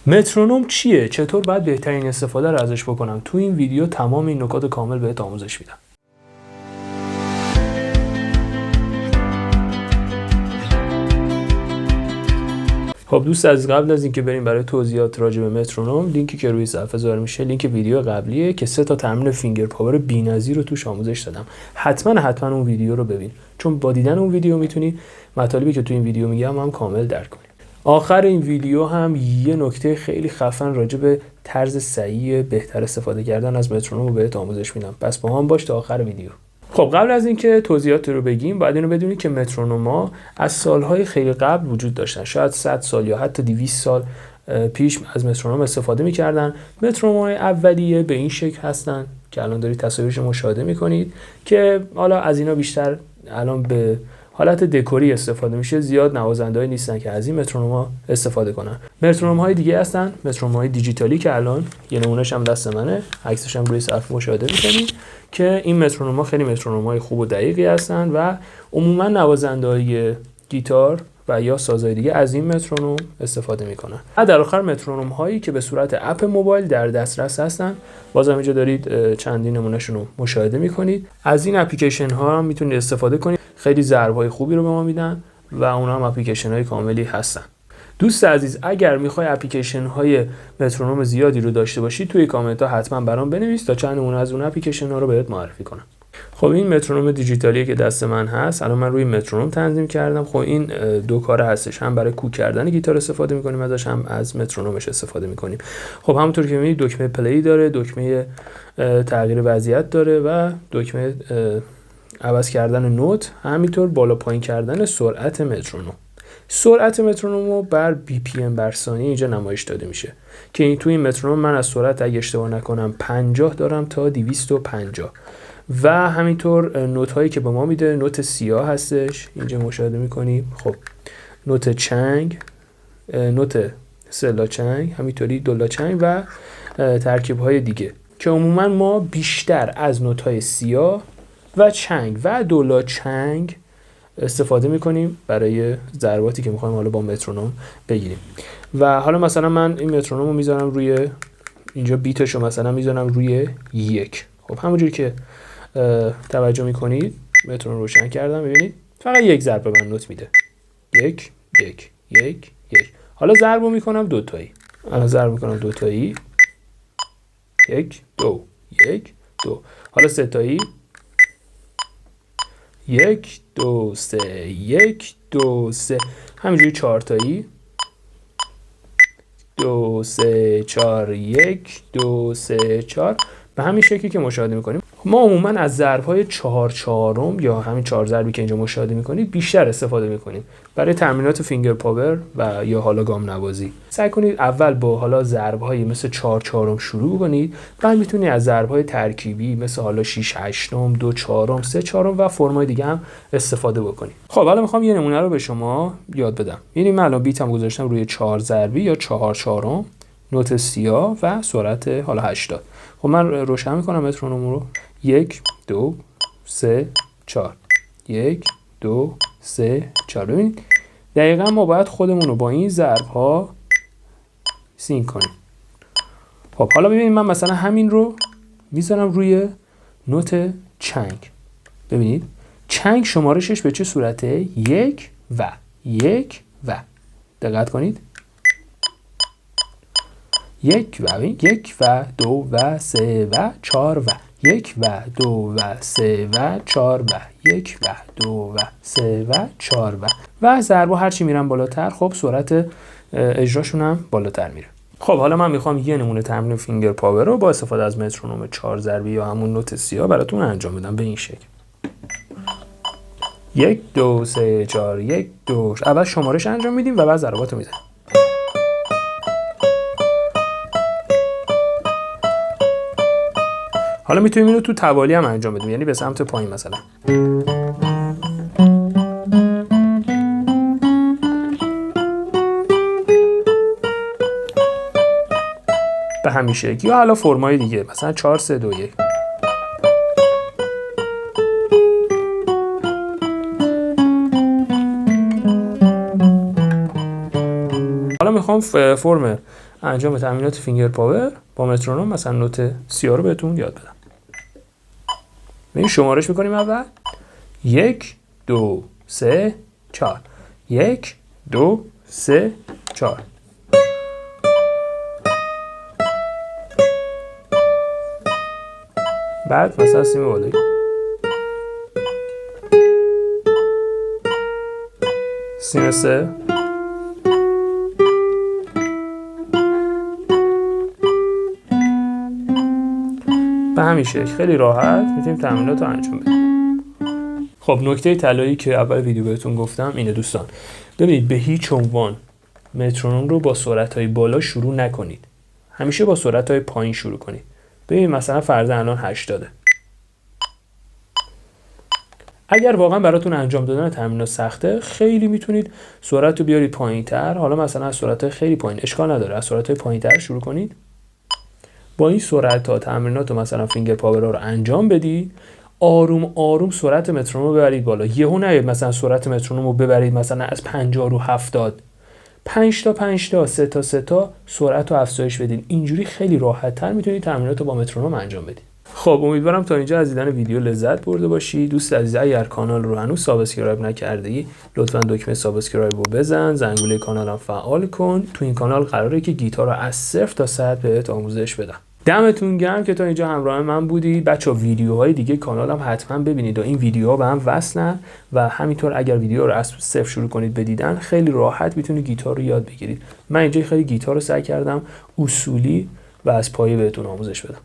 مترونوم چیه؟ چطور باید بهترین استفاده رو ازش بکنم؟ تو این ویدیو تمام این نکات کامل بهت آموزش میدم. خب دوست عزیز، قبل از اینکه بریم برای توضیحات راجع به مترونوم، لینکی که روی صفحه ظاهر میشه لینک ویدیو قبلیه که 3 تا تمرین فینگر پاور بی‌نظیر رو توش آموزش دادم. حتما اون ویدیو رو ببین، چون با دیدن اون ویدیو میتونی مطالبی که تو این ویدیو میگم هم کامل درک کنی. آخر این ویدیو هم یه نکته خیلی خفن راجع به طرز صحیح بهتر استفاده کردن از مترونوم رو بهت آموزش میدم. پس با هم باش تا آخر ویدیو. خب قبل از اینکه توضیحات رو بگیم، باید اینو بدونید که مترونوم‌ها از سالهای خیلی قبل وجود داشتن. شاید 100 سال یا حتی 200 سال پیش از مترونوم استفاده می‌کردن. مترونوم‌های اولیه به این شکل هستن که الان دارید تصاویرش مشاهده می‌کنید که حالا از اینا بیشتر الان به حالت دکوری استفاده میشه. زیاد نوازنده‌ای نیستن که از این مترونوم‌ها استفاده کنن. مترونوم‌های دیگه هستن، مترونوم‌های دیجیتالی که الان یه نمونهش هم دست منه، عکسش هم روی صفحه مشاهده می‌کنید که این مترونوم‌ها خیلی مترونوم‌های خوب و دقیقی هستن و عموما نوازنده‌های گیتار و یا سازهای دیگه از این مترونوم استفاده میکنن. در آخر مترونوم هایی که به صورت اپ موبایل در دسترس هستن. بازم اینجا دارید چندین نمونهشون رو مشاهده میکنید. از این اپلیکیشن ها هم میتونید استفاده کنید. خیلی ضرب های خوبی رو به ما میدن و اونا هم اپلیکیشن های کاملی هستن. دوست عزیز، اگر میخوای اپلیکیشن های مترونوم زیادی رو داشته باشی، توی کامنت ها حتما برام بنویس تا چند نمونه از اون اپلیکیشن ها رو بهت معرفی کنم. خب این مترونوم دیجیتالی که دست من هست، الان من روی مترونوم تنظیم کردم. خب این دو کاره هستش، هم برای کوک کردن گیتار استفاده می‌کنیم ازش، هم از مترونومش استفاده می‌کنیم. خب همونطور که می‌بینید دکمه پلی داره، دکمه تغییر وضعیت داره و دکمه عوض کردن نوت، همینطور بالا پایین کردن سرعت مترونوم. سرعت مترونوم رو بر BPM بر ثانیه اینجا نمایش داده میشه که این توی این مترونوم من از سرعت اگه اشتباه نکنم 50 دارم تا 250 و همینطور نوت هایی که به ما میده نوت سیاه هستش، اینجا مشاهده میکنیم. خب نوت چنگ، نوت سلا چنگ، همینطوری دولا چنگ و ترکیب های دیگه که عموما ما بیشتر از نوت های سیاه و چنگ و دولا چنگ استفاده میکنیم برای ضرباتی که میخوایم حالا با مترونوم بگیریم. و حالا مثلا من این مترونوم رو میذارم روی اینجا، بیتش رو مثلا میذارم روی 1. خب همونجوری که توجه میکنید مترونوم روشن کردم، ببینید فقط 1 ضربه من نوت میده. 1 1 1 1. حالا ضرب میکنم دوتایی. الان ضرب میکنم دوتایی. 1 2 1 2. حالا سه تایی. 1 2 3 1 2 3. همینجوری 4 تایی. 2 3 4 1 2 3 4. به همین شکلی که مشاهده میکنیم. ما عموما از ضرب‌های 4 چهارم یا همین 4 ضربی که اینجا مشاهده میکنید بیشتر استفاده میکنیم برای تمرینات فینگر پاور و یا حالا گام نوازی. سعی کنید اول با حالا ضرب‌های مثل 4 چهارم شروع کنید، بعد میتونید از ضرب‌های ترکیبی مثل حالا 6 هشتم، 2 چهارم، 3 چهارم و فرم‌های دیگه هم استفاده بکنید. خب حالا میخوام یه نمونه رو به شما یاد بدم. یعنی من الان بیتم گذاشتم روی 4 ضربی یا 4 چهارم، نوت سیاه و سرعت حالا 80. خب من روشن میکنم مترونوم رو. 1 2 3 4 1 2 3 4. ببینید دقیقا ما باید خودمون رو با این ضرب ها سینک کنیم. خب حالا ببینید من مثلا همین رو میذارم روی نوت چنگ. ببینید چنگ شمارشش به چه صورته؟ 1 و 1 و. دقت کنید. 1 و 1 و 2 و 3 و 4 و 1 و 2 و 3 و 4 و 1 و 2 و 3 و 4 و ضربا هرچی میرن بالاتر خب سرعت اجراشون هم بالاتر میره. خب حالا من میخوام یه نمونه تمرین فینگر پاور رو با استفاده از مترونوم 4 ضربی یا همون نوت سیاه براتون انجام بدم به این شکل. 1 2 3 4 1 2. اول شمارش انجام میدیم و بعد ضربات رو میزنیم. حالا میتونیم اینو تو توالی هم انجام بدیم، یعنی به سمت پایین مثلا. به همین شکل یا حالا فرمای دیگه مثلا 4 3 2 1. حالا میخوام فرم انجام تمرینات فینگر پاور با مترونوم مثلا نوت سی رو بهتون یاد بدم. این شمارش میکنیم اول 1 2 3 4 1 2 3 4. بعد مثلا سی بالایی سی سه به همین شکل خیلی راحت میتونیم تمرینات رو انجام بدیم. خب نکته طلایی که اول ویدیو بهتون گفتم اینه دوستان، ببینید به هیچ عنوان مترونوم رو با سرعت‌های بالا شروع نکنید، همیشه با سرعت‌های پایین شروع کنید. ببینید مثلا فرض الان 80. اگر واقعا براتون انجام دادن تمرین سخته، خیلی میتونید سرعت رو بیارید پایین‌تر. حالا مثلا از سرعت خیلی پایین اشکال نداره، از سرعت پایین‌تر شروع کنید. با این سرعت‌ها تمرینات رو مثلا فینگر پاور رو انجام بدید. آروم آروم سرعت مترونوم رو ببرید بالا. یهو نیاید مثلا سرعت مترونوم رو ببرید مثلا از 50 رو 70. 5 تا 5 تا 3 تا 3 تا سرعت رو افزایش بدین. اینجوری خیلی راحت‌تر میتونید تمرینات رو با مترونوم انجام بدید. خب امیدوارم تا اینجا از دیدن ویدیو لذت برده باشی. دوست عزیز اگر کانال رو هنوز سابسکرایب نکردی لطفاً دکمه سابسکرایب رو بزن، زنگوله کانال هم فعال کن. تو این کانال قراره که گیتار رو از 0 تا 100 بهت آموزش بدم. دمتون گرم که تا اینجا همراه من بودید. بچه‌ها ویدیوهای دیگه کانالم حتما ببینید و این ویدیوها به هم وصلن و همینطور اگر ویدیو رو از 0 شروع کنید به دیدن خیلی راحت میتونید گیتار رو یاد بگیرید. من اینجا خیلی گیتار رو سعی کردم اصولی و از پایه بهتون آموزش بدم.